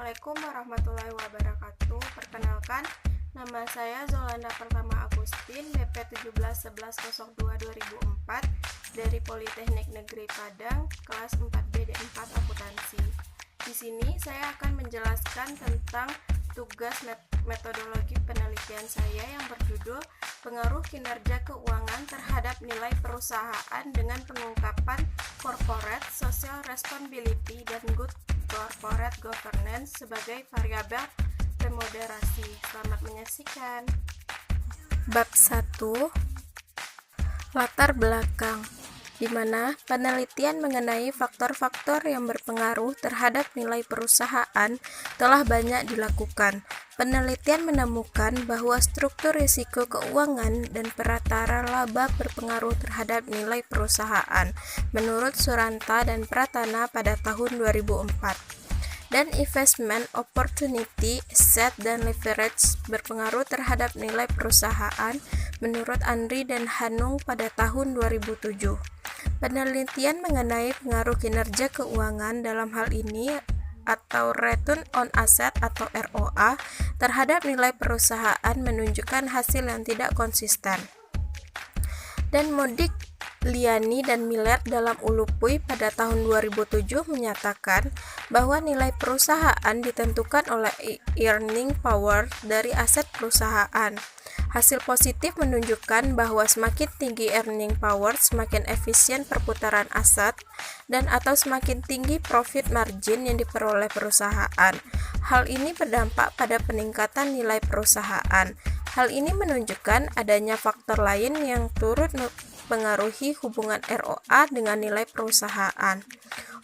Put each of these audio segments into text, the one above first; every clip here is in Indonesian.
Assalamualaikum warahmatullahi wabarakatuh. Perkenalkan, nama saya Zolanda Pertama Agustin, BP 171102-2004 dari Politeknik Negeri Padang, kelas 4B D4 Akuntansi. Di sini saya akan menjelaskan tentang tugas metodologi penelitian saya yang berjudul Pengaruh Kinerja Keuangan Terhadap Nilai Perusahaan dengan Pengungkapan Corporate Social Responsibility dan Good Corporate Governance sebagai variabel remunerasi. Selamat menyaksikan. Bab 1. Latar belakang, di mana penelitian mengenai faktor-faktor yang berpengaruh terhadap nilai perusahaan telah banyak dilakukan. Penelitian menemukan bahwa struktur risiko keuangan dan peratara laba berpengaruh terhadap nilai perusahaan menurut Suranta dan Pratana pada tahun 2004. Dan investment opportunity, asset, dan leverage berpengaruh terhadap nilai perusahaan menurut Andri dan Hanung pada tahun 2007. Penelitian mengenai pengaruh kinerja keuangan dalam hal ini atau return on asset atau ROA terhadap nilai perusahaan menunjukkan hasil yang tidak konsisten. Dan Modik, Liani, dan Miller dalam Ulupui pada tahun 2007 menyatakan bahwa nilai perusahaan ditentukan oleh earning power dari aset perusahaan. Hasil positif menunjukkan bahwa semakin tinggi earning power, semakin efisien perputaran aset dan atau semakin tinggi profit margin yang diperoleh perusahaan. Hal ini berdampak pada peningkatan nilai perusahaan. Hal ini menunjukkan adanya faktor lain yang turut mempengaruhi hubungan ROA dengan nilai perusahaan.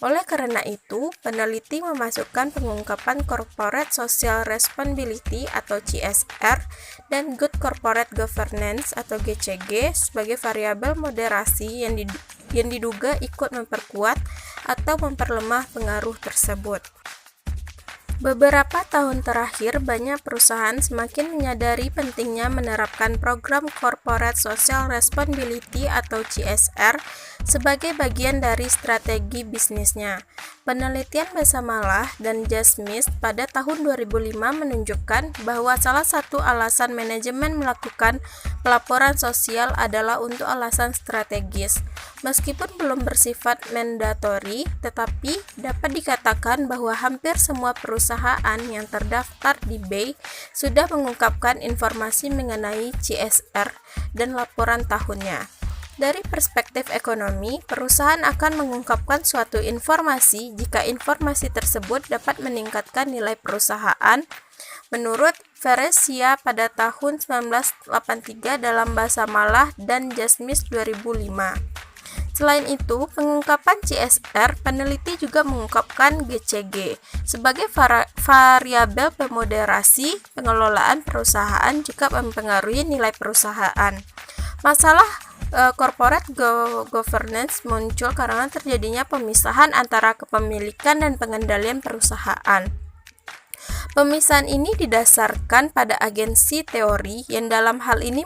Oleh karena itu, peneliti memasukkan pengungkapan Corporate Social Responsibility atau CSR dan Good Corporate Governance atau GCG sebagai variabel moderasi yang diduga ikut memperkuat atau memperlemah pengaruh tersebut. Beberapa tahun terakhir, banyak perusahaan semakin menyadari pentingnya menerapkan program Corporate Social Responsibility atau CSR sebagai bagian dari strategi bisnisnya. Penelitian Basamalah dan Jasmith pada tahun 2005 menunjukkan bahwa salah satu alasan manajemen melakukan pelaporan sosial adalah untuk alasan strategis. Meskipun belum bersifat mandatori, tetapi dapat dikatakan bahwa hampir semua perusahaan yang terdaftar di BEI sudah mengungkapkan informasi mengenai CSR dan laporan tahunnya. Dari perspektif ekonomi, perusahaan akan mengungkapkan suatu informasi jika informasi tersebut dapat meningkatkan nilai perusahaan. Menurut Veresia pada tahun 1983 dalam Basamalah dan Jasmith 2005. Selain itu, pengungkapan CSR, peneliti juga mengungkapkan GCG sebagai variabel pemoderasi pengelolaan perusahaan juga mempengaruhi nilai perusahaan. Masalah corporate governance muncul karena terjadinya pemisahan antara kepemilikan dan pengendalian perusahaan. Pemisahan ini didasarkan pada agensi teori yang dalam hal ini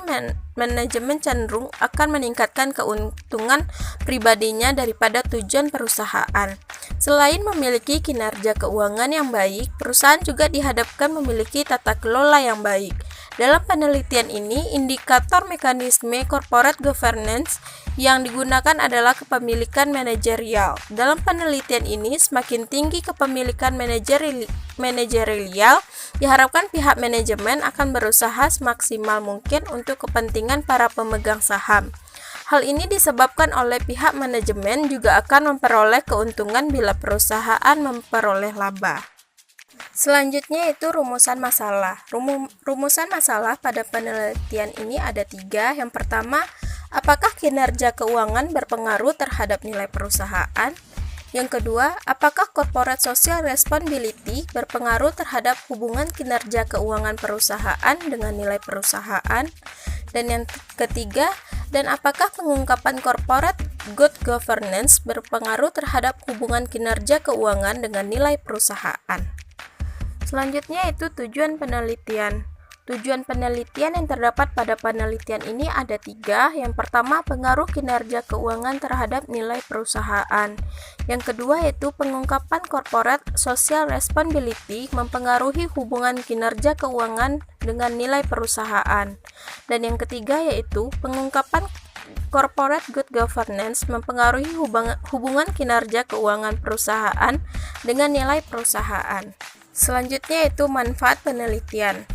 manajemen cenderung akan meningkatkan keuntungan pribadinya daripada tujuan perusahaan. Selain memiliki kinerja keuangan yang baik, perusahaan juga dihadapkan memiliki tata kelola yang baik. Dalam penelitian ini, indikator mekanisme corporate governance yang digunakan adalah kepemilikan manajerial. Dalam penelitian ini, semakin tinggi kepemilikan manajerial, diharapkan pihak manajemen akan berusaha semaksimal mungkin untuk kepentingan para pemegang saham. Hal ini disebabkan oleh pihak manajemen juga akan memperoleh keuntungan bila perusahaan memperoleh laba. Selanjutnya itu rumusan masalah. Rumusan masalah pada penelitian ini ada 3. Yang pertama, apakah kinerja keuangan berpengaruh terhadap nilai perusahaan? Yang kedua, apakah corporate social responsibility berpengaruh terhadap hubungan kinerja keuangan perusahaan dengan nilai perusahaan? Dan yang ketiga, dan apakah pengungkapan corporate good governance berpengaruh terhadap hubungan kinerja keuangan dengan nilai perusahaan? Selanjutnya itu tujuan penelitian. Tujuan penelitian yang terdapat pada penelitian ini ada 3. Yang pertama, pengaruh kinerja keuangan terhadap nilai perusahaan. Yang kedua yaitu pengungkapan corporate social responsibility mempengaruhi hubungan kinerja keuangan dengan nilai perusahaan. Dan yang ketiga yaitu pengungkapan corporate good governance mempengaruhi hubungan kinerja keuangan perusahaan dengan nilai perusahaan. Selanjutnya yaitu manfaat penelitian.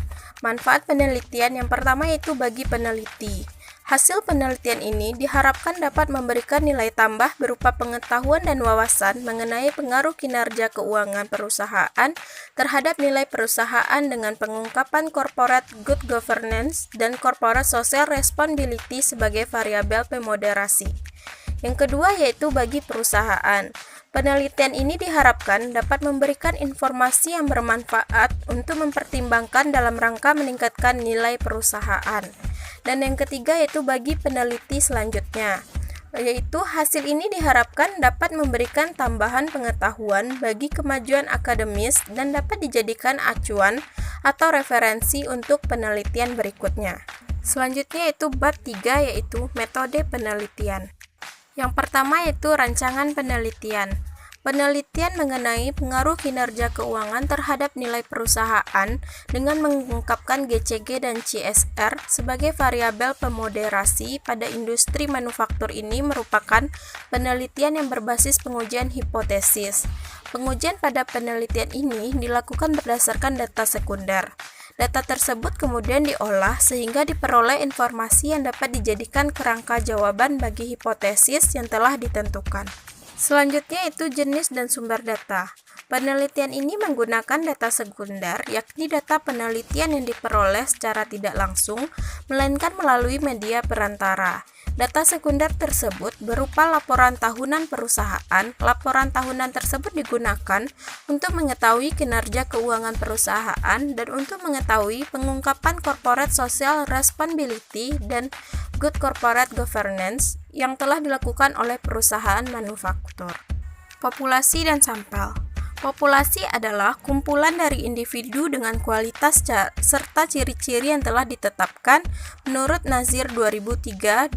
Manfaat penelitian yang pertama yaitu bagi peneliti. Hasil penelitian ini diharapkan dapat memberikan nilai tambah berupa pengetahuan dan wawasan mengenai pengaruh kinerja keuangan perusahaan terhadap nilai perusahaan dengan pengungkapan corporate good governance dan corporate social responsibility sebagai variabel pemoderasi. Yang kedua yaitu bagi perusahaan. Penelitian ini diharapkan dapat memberikan informasi yang bermanfaat untuk mempertimbangkan dalam rangka meningkatkan nilai perusahaan. Dan yang ketiga yaitu bagi peneliti selanjutnya, yaitu hasil ini diharapkan dapat memberikan tambahan pengetahuan bagi kemajuan akademis dan dapat dijadikan acuan atau referensi untuk penelitian berikutnya. Selanjutnya yaitu bab 3 yaitu metode penelitian. Yang pertama yaitu rancangan penelitian. Penelitian mengenai pengaruh kinerja keuangan terhadap nilai perusahaan dengan mengungkapkan GCG dan CSR sebagai variabel pemoderasi pada industri manufaktur ini merupakan penelitian yang berbasis pengujian hipotesis. Pengujian pada penelitian ini dilakukan berdasarkan data sekunder. Data tersebut kemudian diolah sehingga diperoleh informasi yang dapat dijadikan kerangka jawaban bagi hipotesis yang telah ditentukan. Selanjutnya itu jenis dan sumber data. Penelitian ini menggunakan data sekunder, yakni data penelitian yang diperoleh secara tidak langsung, melainkan melalui media perantara. Data sekunder tersebut berupa laporan tahunan perusahaan. Laporan tahunan tersebut digunakan untuk mengetahui kinerja keuangan perusahaan dan untuk mengetahui pengungkapan corporate social responsibility dan good corporate governance yang telah dilakukan oleh perusahaan manufaktur. Populasi dan sampel. Populasi adalah kumpulan dari individu dengan kualitas serta ciri-ciri yang telah ditetapkan menurut Nazir 2003-271.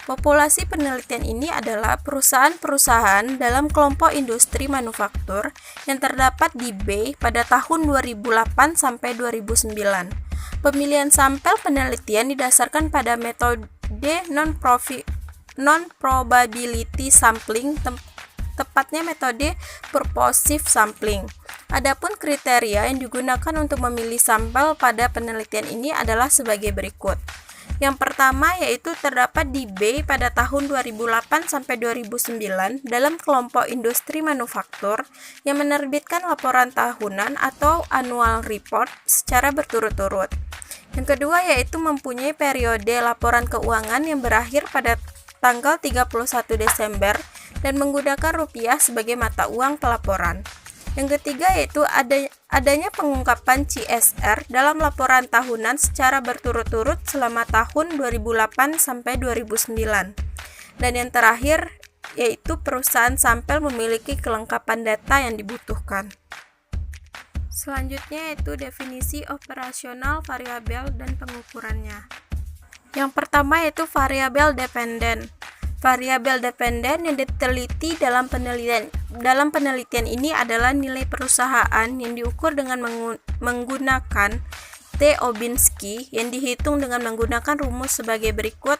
Populasi penelitian ini adalah perusahaan-perusahaan dalam kelompok industri manufaktur yang terdapat di B pada tahun 2008 sampai 2009. Pemilihan sampel penelitian didasarkan pada metode non-probability sampling, tepatnya metode purposive sampling. Adapun kriteria yang digunakan untuk memilih sampel pada penelitian ini adalah sebagai berikut. Yang pertama yaitu terdapat di B pada tahun 2008 sampai 2009 dalam kelompok industri manufaktur yang menerbitkan laporan tahunan atau annual report secara berturut-turut. Yang kedua yaitu mempunyai periode laporan keuangan yang berakhir pada tanggal 31 Desember dan menggunakan rupiah sebagai mata uang pelaporan. Yang ketiga yaitu adanya pengungkapan CSR dalam laporan tahunan secara berturut-turut selama tahun 2008 sampai 2009. Dan yang terakhir yaitu perusahaan sampel memiliki kelengkapan data yang dibutuhkan. Selanjutnya yaitu definisi operasional variabel dan pengukurannya. Yang pertama yaitu variabel dependen. Variabel dependen yang diteliti dalam penelitian ini adalah nilai perusahaan yang diukur dengan menggunakan T. Obinsky yang dihitung dengan menggunakan rumus sebagai berikut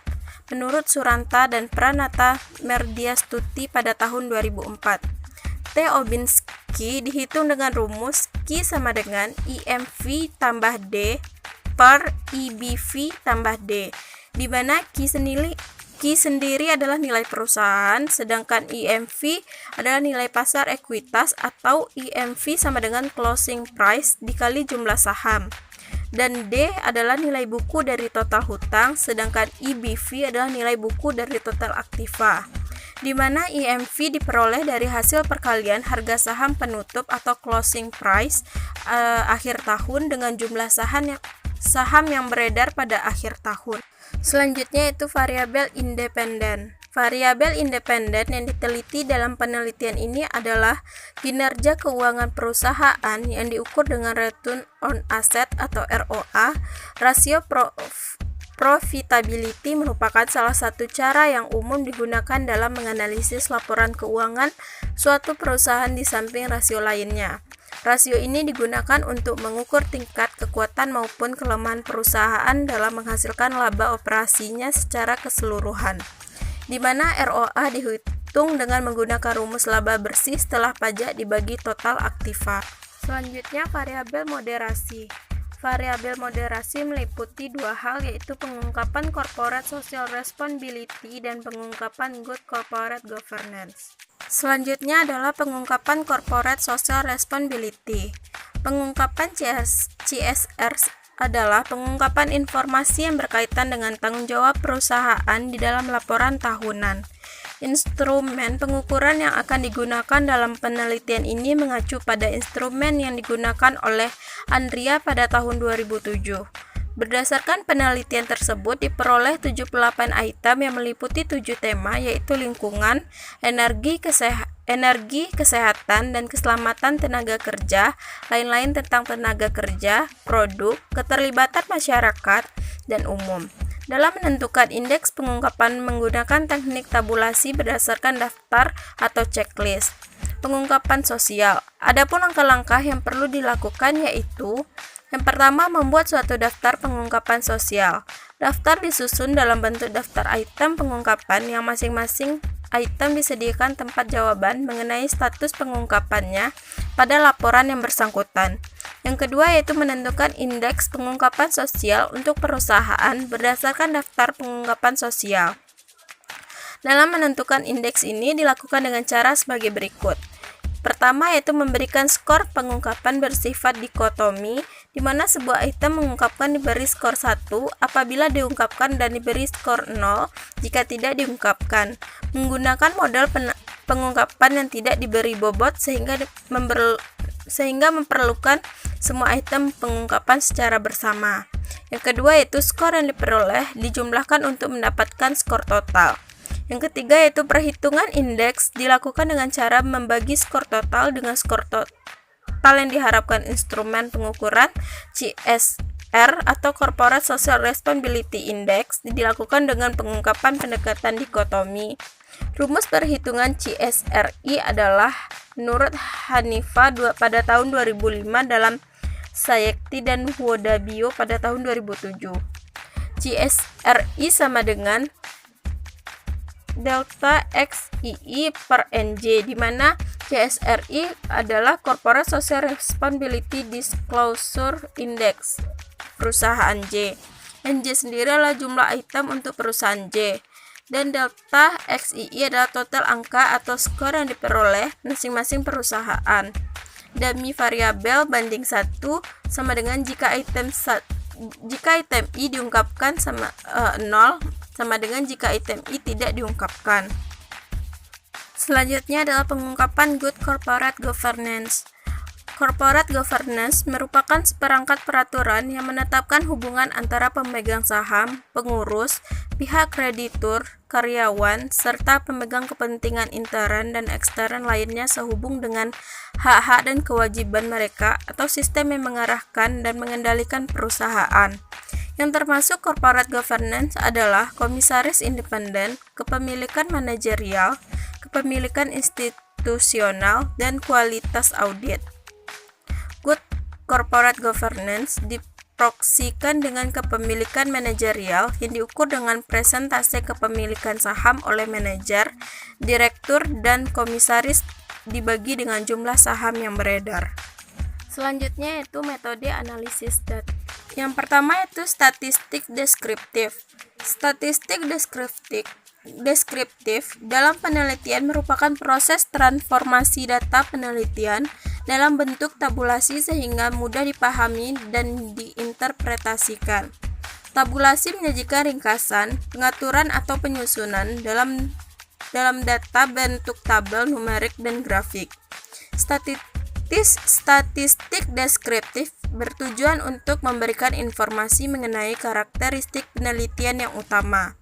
menurut Suranta dan Pranata Merdiastuti pada tahun 2004. T. Obinsky dihitung dengan rumus Q sama dengan IMV tambah D per IBV tambah D, di mana Q sendiri adalah nilai perusahaan, sedangkan IMV adalah nilai pasar ekuitas atau IMV sama dengan closing price dikali jumlah saham. Dan D adalah nilai buku dari total hutang, sedangkan IBV adalah nilai buku dari total aktiva, di mana IMV diperoleh dari hasil perkalian harga saham penutup atau closing price akhir tahun dengan jumlah saham yang beredar pada akhir tahun. Selanjutnya itu variabel independen. Variabel independen yang diteliti dalam penelitian ini adalah kinerja keuangan perusahaan yang diukur dengan return on asset atau ROA. Rasio profitability merupakan salah satu cara yang umum digunakan dalam menganalisis laporan keuangan suatu perusahaan di samping rasio lainnya. Rasio ini digunakan untuk mengukur tingkat kekuatan maupun kelemahan perusahaan dalam menghasilkan laba operasinya secara keseluruhan, di mana ROA dihitung dengan menggunakan rumus laba bersih setelah pajak dibagi total aktiva. Selanjutnya, variabel moderasi. Variabel moderasi meliputi dua hal, yaitu pengungkapan corporate social responsibility dan pengungkapan good corporate governance. Selanjutnya adalah pengungkapan corporate social responsibility. Pengungkapan CSR adalah pengungkapan informasi yang berkaitan dengan tanggung jawab perusahaan di dalam laporan tahunan. Instrumen pengukuran yang akan digunakan dalam penelitian ini mengacu pada instrumen yang digunakan oleh Andrea pada tahun 2007. Berdasarkan penelitian tersebut diperoleh 78 item yang meliputi 7 tema, yaitu lingkungan, energi, kesehatan, dan keselamatan tenaga kerja, lain-lain tentang tenaga kerja, produk, keterlibatan masyarakat, dan umum. Dalam menentukan indeks pengungkapan menggunakan teknik tabulasi berdasarkan daftar atau checklist. Pengungkapan sosial. Adapun langkah-langkah yang perlu dilakukan yaitu: yang pertama, membuat suatu daftar pengungkapan sosial. Daftar disusun dalam bentuk daftar item pengungkapan yang masing-masing item disediakan tempat jawaban mengenai status pengungkapannya pada laporan yang bersangkutan. Yang kedua yaitu menentukan indeks pengungkapan sosial untuk perusahaan berdasarkan daftar pengungkapan sosial. Dalam menentukan indeks ini dilakukan dengan cara sebagai berikut. Pertama yaitu memberikan skor pengungkapan bersifat dikotomi, di mana sebuah item mengungkapkan diberi skor 1 apabila diungkapkan dan diberi skor 0 jika tidak diungkapkan. Menggunakan model pengungkapan yang tidak diberi bobot sehingga memerlukan semua item pengungkapan secara bersama. Yang kedua yaitu skor yang diperoleh dijumlahkan untuk mendapatkan skor total. Yang ketiga yaitu perhitungan indeks dilakukan dengan cara membagi skor total dengan skor total yang diharapkan. Instrumen pengukuran CSR atau Corporate Social Responsibility Index dilakukan dengan pengungkapan pendekatan dikotomi. Rumus perhitungan CSRI adalah menurut Hanifa pada tahun 2005 dalam Sayekti dan Wodabio pada tahun 2007. CSRI sama dengan delta XII per NJ, di mana CSRI adalah Corporate Social Responsibility Disclosure Index perusahaan J. NJ sendiri adalah jumlah item untuk perusahaan J, dan delta XII adalah total angka atau skor yang diperoleh masing-masing perusahaan. Dummy variabel banding 1 sama dengan jika item I diungkapkan sama 0 sama dengan jika item I tidak diungkapkan. Selanjutnya adalah pengungkapan good corporate governance. Corporate governance merupakan seperangkat peraturan yang menetapkan hubungan antara pemegang saham, pengurus, pihak kreditur, karyawan, serta pemegang kepentingan intern dan ekstern lainnya sehubung dengan hak-hak dan kewajiban mereka atau sistem yang mengarahkan dan mengendalikan perusahaan. Yang termasuk corporate governance adalah komisaris independen, kepemilikan manajerial, kepemilikan institusional, dan kualitas audit. Good corporate governance diproksikan dengan kepemilikan manajerial yang diukur dengan presentase kepemilikan saham oleh manajer, direktur, dan komisaris dibagi dengan jumlah saham yang beredar. Selanjutnya yaitu metode analisis data. Yang pertama yaitu statistik deskriptif. Statistik deskriptif dalam penelitian merupakan proses transformasi data penelitian dalam bentuk tabulasi sehingga mudah dipahami dan diinterpretasikan. Tabulasi menyajikan ringkasan, pengaturan atau penyusunan dalam data bentuk tabel, numerik, dan grafik. Statistik deskriptif bertujuan untuk memberikan informasi mengenai karakteristik penelitian yang utama.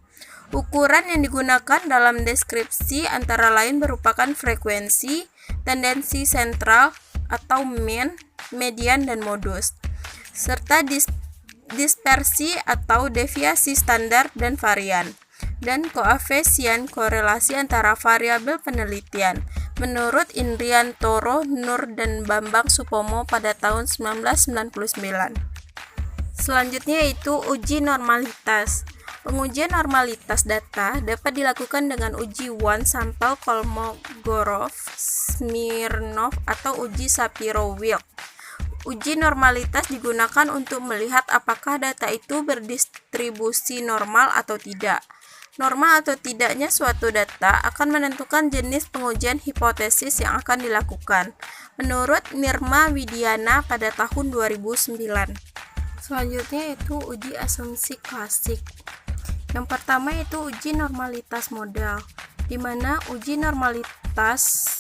Ukuran yang digunakan dalam deskripsi antara lain merupakan frekuensi, tendensi sentral atau mean, median, dan modus, serta dispersi atau deviasi standar dan varian, dan koefisien korelasi antara variabel penelitian, menurut Indriantoro, Nur, dan Bambang Supomo pada tahun 1999. Selanjutnya yaitu uji normalitas. Pengujian normalitas data dapat dilakukan dengan uji one sampel Kolmogorov-Smirnov atau uji Shapiro-Wilk. Uji normalitas digunakan untuk melihat apakah data itu berdistribusi normal atau tidak. Normal atau tidaknya suatu data akan menentukan jenis pengujian hipotesis yang akan dilakukan, menurut Nirma Widiana pada tahun 2009. Selanjutnya itu uji asumsi klasik. Yang pertama itu uji normalitas modal, di mana uji normalitas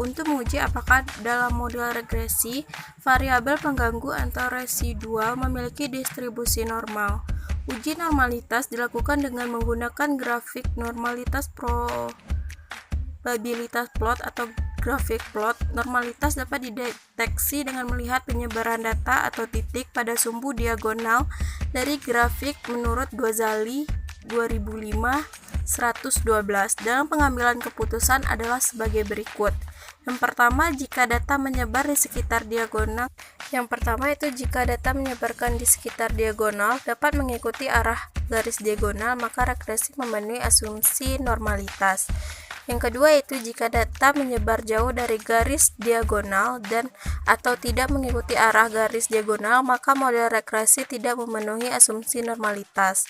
untuk menguji apakah dalam model regresi variabel pengganggu atau residual memiliki distribusi normal. Uji normalitas dilakukan dengan menggunakan grafik normalitas probabilitas plot atau grafik plot. Normalitas dapat dideteksi dengan melihat penyebaran data atau titik pada sumbu diagonal dari grafik menurut Ghazali 2005-112 dalam pengambilan keputusan adalah sebagai berikut. Yang pertama, jika data menyebar di sekitar diagonal. Yang pertama itu jika data menyebarkan di sekitar diagonal dapat mengikuti arah garis diagonal, maka regresi memenuhi asumsi normalitas. Yang kedua itu jika data menyebar jauh dari garis diagonal dan atau tidak mengikuti arah garis diagonal, maka model regresi tidak memenuhi asumsi normalitas.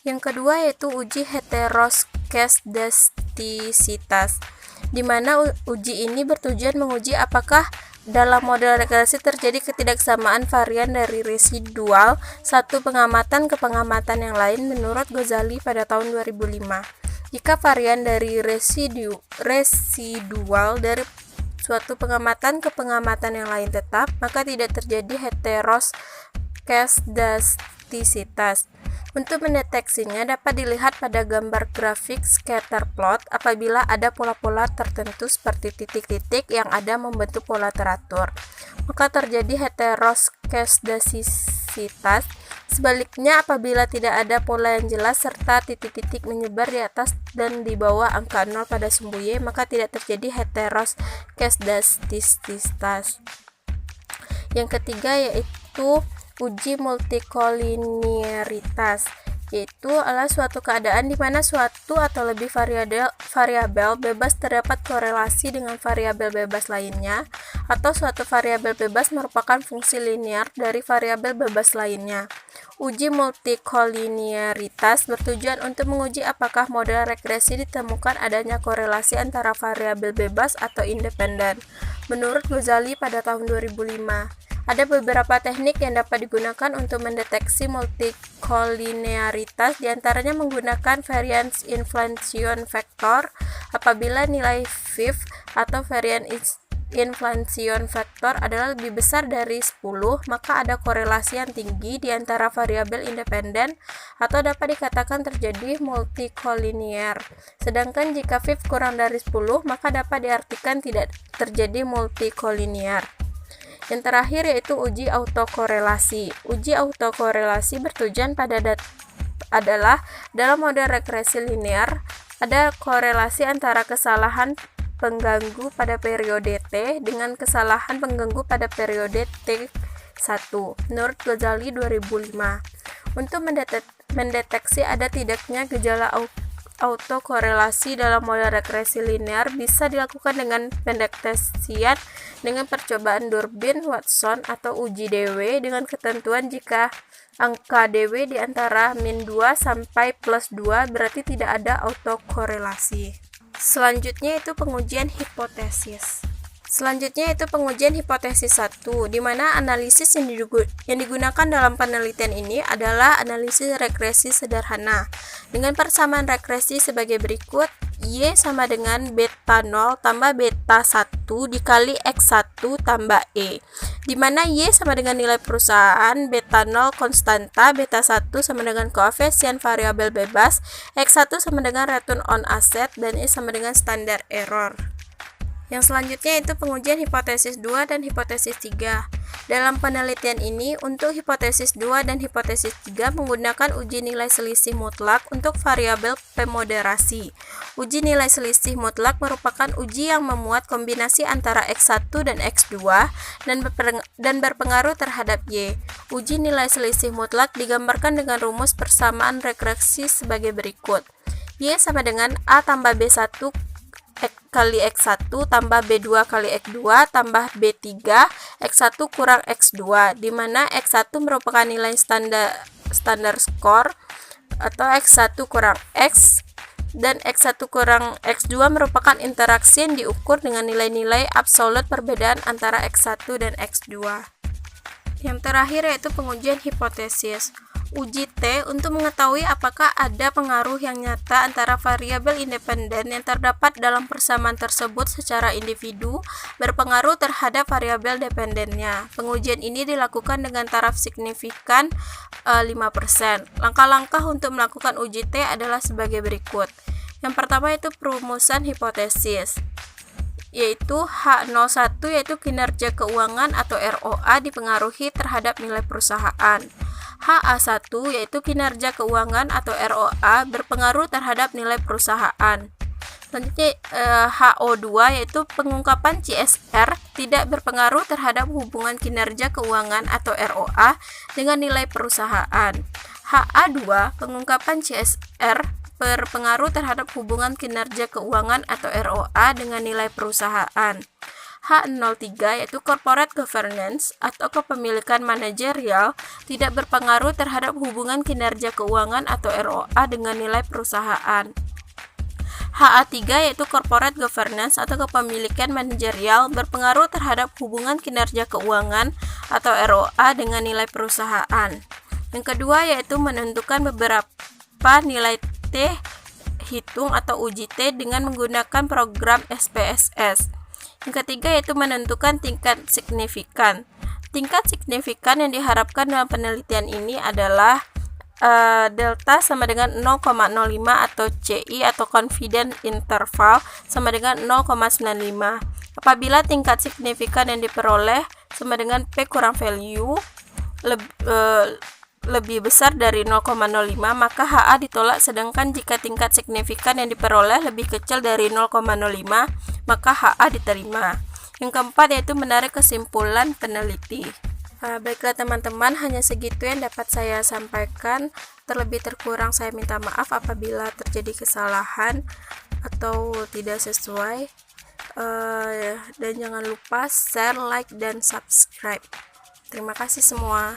Yang kedua yaitu uji heteroskedastisitas, di mana uji ini bertujuan menguji apakah dalam model regresi terjadi ketidaksamaan varian dari residual satu pengamatan ke pengamatan yang lain menurut Ghazali pada tahun 2005. Jika varian dari residual dari suatu pengamatan ke pengamatan yang lain tetap, maka tidak terjadi heteroskedastisitas. Untuk mendeteksinya dapat dilihat pada gambar grafik scatter plot apabila ada pola-pola tertentu seperti titik-titik yang ada membentuk pola teratur, maka terjadi heteroskedastisitas. Sebaliknya, apabila tidak ada pola yang jelas serta titik-titik menyebar di atas dan di bawah angka 0 pada sumbu Y, maka tidak terjadi heteroskedastisitas. Yang ketiga yaitu uji multikoliniaritas, yaitu adalah suatu keadaan di mana suatu atau lebih variabel bebas terdapat korelasi dengan variabel bebas lainnya, atau suatu variabel bebas merupakan fungsi linear dari variabel bebas lainnya. Uji multikoliniaritas bertujuan untuk menguji apakah model regresi ditemukan adanya korelasi antara variabel bebas atau independen, menurut Ghazali pada tahun 2005. Ada beberapa teknik yang dapat digunakan untuk mendeteksi multikoliniaritas, diantaranya menggunakan variance inflation factor. Apabila nilai VIF atau variance inflation factor adalah lebih besar dari 10, maka ada korelasi yang tinggi di antara variabel independen atau dapat dikatakan terjadi multikolinier. Sedangkan jika VIF kurang dari 10, maka dapat diartikan tidak terjadi multikolinier. Yang terakhir yaitu uji autokorelasi. Uji autokorelasi bertujuan adalah dalam model regresi linear ada korelasi antara kesalahan pengganggu pada periode T dengan kesalahan pengganggu pada periode T1, menurut Ghazali 2005. Untuk mendeteksi ada tidaknya gejala autokorelasi dalam model regresi linear bisa dilakukan dengan pendeteksian dengan percobaan Durbin, Watson, atau uji DW dengan ketentuan jika angka DW di antara min 2 sampai plus 2 berarti tidak ada autokorelasi. Selanjutnya itu pengujian hipotesis. Selanjutnya itu pengujian hipotesis 1, di mana analisis yang digunakan dalam penelitian ini adalah analisis regresi sederhana dengan persamaan regresi sebagai berikut. Y sama dengan beta 0 tambah beta 1 dikali X1 tambah E, di mana Y sama dengan nilai perusahaan, beta 0 konstanta, beta 1 sama dengan koefisien variabel bebas, X1 sama dengan return on asset, dan E sama dengan standar error. Yang selanjutnya itu pengujian hipotesis 2 dan hipotesis 3. Dalam penelitian ini, untuk hipotesis 2 dan hipotesis 3 menggunakan uji nilai selisih mutlak untuk variabel pemoderasi. Uji nilai selisih mutlak merupakan uji yang memuat kombinasi antara X1 dan X2 dan berpengaruh terhadap Y. Uji nilai selisih mutlak digambarkan dengan rumus persamaan regresi sebagai berikut. Y sama dengan A tambah B1 kali X1 tambah B2 kali X2 tambah B3 X1 kurang X2, di mana X1 merupakan nilai standar skor atau X1 kurang X, dan X1 kurang X2 merupakan interaksi yang diukur dengan nilai-nilai absolut perbedaan antara X1 dan X2. Yang terakhir yaitu pengujian hipotesis. Uji T untuk mengetahui apakah ada pengaruh yang nyata antara variabel independen yang terdapat dalam persamaan tersebut secara individu berpengaruh terhadap variabel dependennya. Pengujian ini dilakukan dengan taraf signifikan 5%. Langkah-langkah untuk melakukan uji T adalah sebagai berikut. Yang pertama itu perumusan hipotesis, yaitu H01 yaitu kinerja keuangan atau ROA dipengaruhi terhadap nilai perusahaan. HA1 yaitu kinerja keuangan atau ROA berpengaruh terhadap nilai perusahaan. Selanjutnya HO2 yaitu pengungkapan CSR tidak berpengaruh terhadap hubungan kinerja keuangan atau ROA dengan nilai perusahaan. HA2 pengungkapan CSR berpengaruh terhadap hubungan kinerja keuangan atau ROA dengan nilai perusahaan. H03 yaitu corporate governance atau kepemilikan manajerial tidak berpengaruh terhadap hubungan kinerja keuangan atau ROA dengan nilai perusahaan. HA3 yaitu corporate governance atau kepemilikan manajerial berpengaruh terhadap hubungan kinerja keuangan atau ROA dengan nilai perusahaan. Yang kedua yaitu menentukan beberapa nilai T hitung atau uji T dengan menggunakan program SPSS. Yang ketiga yaitu menentukan tingkat signifikan. Tingkat signifikan yang diharapkan dalam penelitian ini adalah delta sama dengan 0,05 atau CI atau confidence interval sama dengan 0,95. Apabila tingkat signifikan yang diperoleh sama dengan P kurang value lebih besar dari 0,05 maka HA ditolak, sedangkan jika tingkat signifikan yang diperoleh lebih kecil dari 0,05 maka HA diterima. Yang keempat yaitu menarik kesimpulan peneliti. Baiklah teman-teman, hanya segitu yang dapat saya sampaikan. Terlebih terkurang saya minta maaf apabila terjadi kesalahan atau tidak sesuai. Dan jangan lupa share, like, dan subscribe. Terima kasih semua.